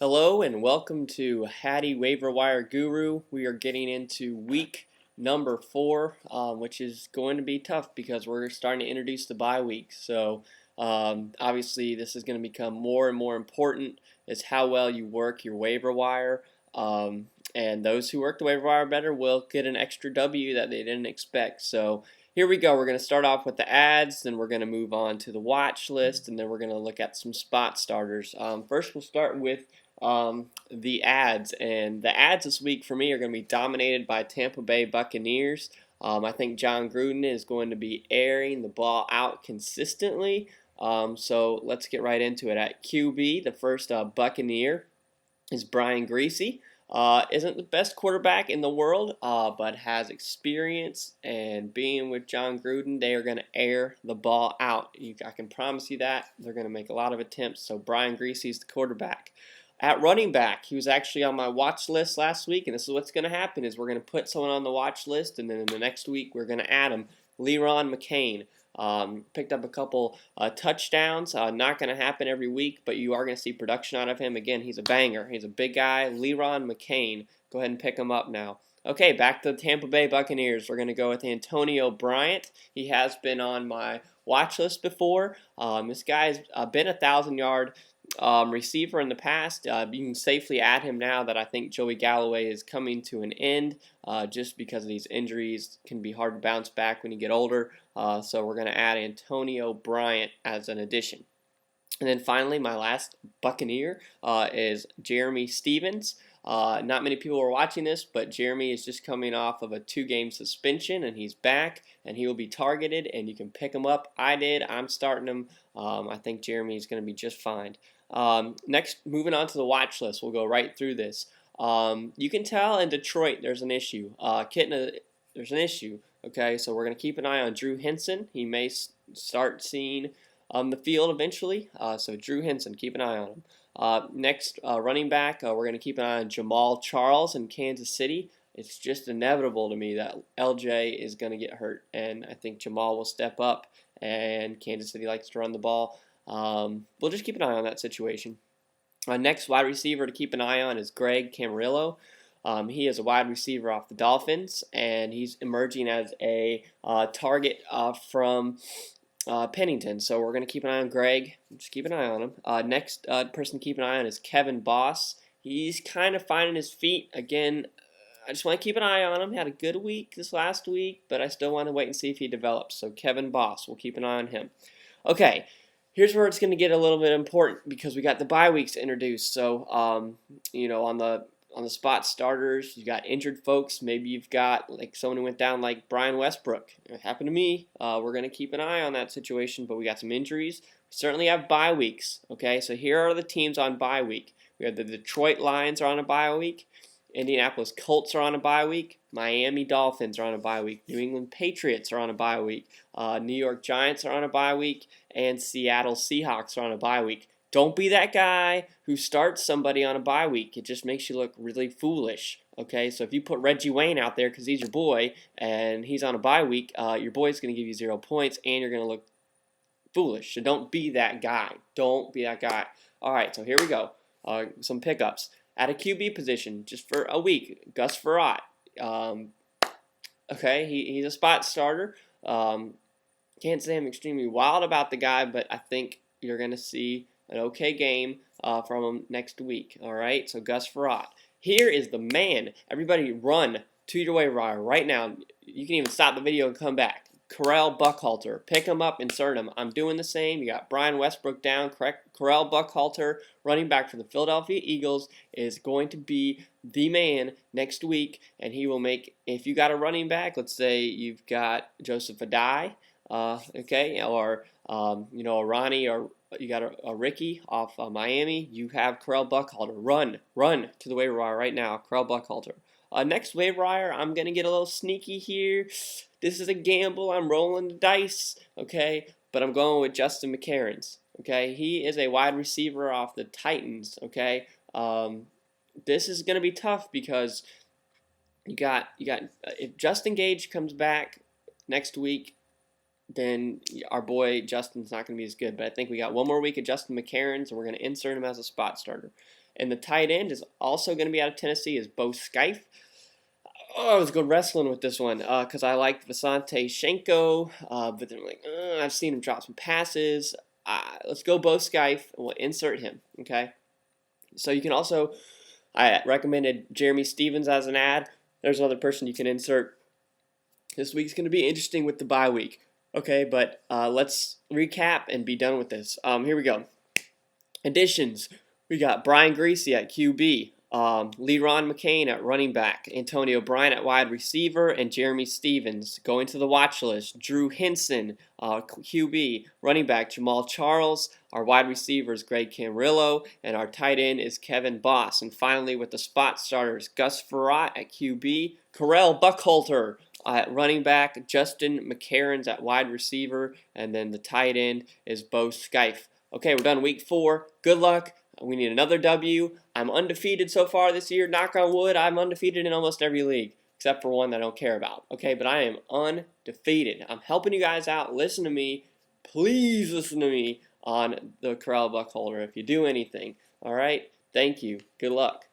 Hello and welcome to Hatty Waiver Wire Guru. We are getting into week number 4, which is going to be tough because we're starting to introduce the bye week. So obviously this is going to become more and more important is how well you work your waiver wire. And those who work the waiver wire better will get an extra W that they didn't expect. So here we go. We're going to start off with the ads, then we're going to move on to the watch list, and then we're going to look at some spot starters. First, we'll start with the ads, and the ads this week for me are going to be dominated by Tampa Bay Buccaneers. I think John Gruden is going to be airing the ball out consistently. So let's get right into it. At QB, the first Buccaneer is Brian Griese. Isn't the best quarterback in the world, but has experience, and being with John Gruden, they are going to air the ball out. I can promise you that. They're going to make a lot of attempts, so Brian Griese is the quarterback. At running back, he was actually on my watch list last week, and this is what's going to happen is we're going to put someone on the watch list, and then in the next week we're going to add him. McCain. Picked up a couple touchdowns. Not going to happen every week, but you are going to see production out of him. Again, he's a banger. He's a big guy. McCain. Go ahead and pick him up now. Okay, back to the Tampa Bay Buccaneers. We're going to go with Antonio Bryant. He has been on my watch list before. This guy's been a 1,000-yard receiver in the past. You can safely add him now that I think Joey Galloway is coming to an end, just because of these injuries can be hard to bounce back when you get older. So we're going to add Antonio Bryant as an addition. And then finally, my last Buccaneer is Jerramy Stevens. Not many people are watching this, but Jerramy is just coming off of a 2-game suspension, and he's back, and he will be targeted, and you can pick him up. I'm starting him. I think Jerramy is going to be just fine. Next, moving on to the watch list, we'll go right through this. You can tell in Detroit there's an issue. There's an issue. Okay, so we're going to keep an eye on Drew Henson. He may start seeing the field eventually. So Drew Henson, keep an eye on him. Next, running back, we're going to keep an eye on Jamaal Charles in Kansas City. It's just inevitable to me that LJ is going to get hurt, and I think Jamaal will step up, and Kansas City likes to run the ball. We'll just keep an eye on that situation. Next wide receiver to keep an eye on is Camarillo. He is a wide receiver off the Dolphins, and he's emerging as a target from Pennington. So we're going to keep an eye on Greg. Just keep an eye on him. Next person to keep an eye on is Kevin Boss. He's kind of finding his feet. Again, I just want to keep an eye on him. Had a good week this last week, but I still want to wait and see if he develops. So Kevin Boss, we'll keep an eye on him. Okay. Here's where it's going to get a little bit important because we got the bye weeks introduced. So, on the spot starters, you got injured folks. Maybe you've got like someone who went down like Brian Westbrook. It happened to me. We're going to keep an eye on that situation, but we got some injuries. We certainly have bye weeks. Okay, so here are the teams on bye week. We have the Detroit Lions are on a bye week. Indianapolis Colts are on a bye week. Miami Dolphins are on a bye week. New England Patriots are on a bye week. New York Giants are on a bye week. And Seattle Seahawks are on a bye week. Don't be that guy who starts somebody on a bye week. It just makes you look really foolish. Okay, so if you put Reggie Wayne out there because he's your boy and he's on a bye week, your boy's going to give you 0 points and you're going to look foolish. So don't be that guy. Don't be that guy. All right, so here we go. Some pickups. At a QB position, just for a week, Gus Frerotte. Okay, he's a spot starter. Can't say I'm extremely wild about the guy, but I think you're going to see an okay game from him next week. All right, so Gus Frerotte. Here is the man. Everybody run to your waiver wire right now. You can even stop the video and come back. Correll Buckhalter. Pick him up, insert him. I'm doing the same. You got Brian Westbrook down. Correll Buckhalter, running back for the Philadelphia Eagles, is going to be the man next week, and he will make, if you got a running back, let's say you've got Joseph Adai, okay, or a Ronnie, or you got a Ricky off Miami, you have Correll Buckhalter. Run to the waiver wire right now, Correll Buckhalter. Next waiver wire, I'm going to get a little sneaky here. This is a gamble. I'm rolling the dice, okay? But I'm going with Justin McCareins, okay? He is a wide receiver off the Titans, okay? This is going to be tough because you got if Justin Gage comes back next week, then our boy Justin's not going to be as good. But I think we got one more week of Justin McCareins, and we're going to insert him as a spot starter. And the tight end is also going to be out of Tennessee is Bo Scaife. Oh, I was good wrestling with this one because I liked Visante Shenko, but then I'm like, I've seen him drop some passes. Let's go Bo Scaife, and we'll insert him, okay? So you can also, I recommended Jerramy Stevens as an ad. There's another person you can insert. This week's going to be interesting with the bye week, okay? But let's recap and be done with this. Here we go. Additions. We got Brian Griese at QB. Leron McClain at running back, Antonio Bryant at wide receiver, and Jerramy Stevens. Going to the watch list, Drew Henson, QB, running back, Jamaal Charles, our wide receiver is Greg Camarillo, and our tight end is Kevin Boss. And finally, with the spot starters, Gus Frerotte at QB, Correll Buckhalter at running back, Justin McCareins at wide receiver, and then the tight end is Bo Scaife. Okay, we're done week 4. Good luck. We need another W. I'm undefeated so far this year. Knock on wood, I'm undefeated in almost every league, except for one that I don't care about. Okay, but I am undefeated. I'm helping you guys out. Listen to me. Please listen to me on the correll buckholder if you do anything. All right? Thank you. Good luck.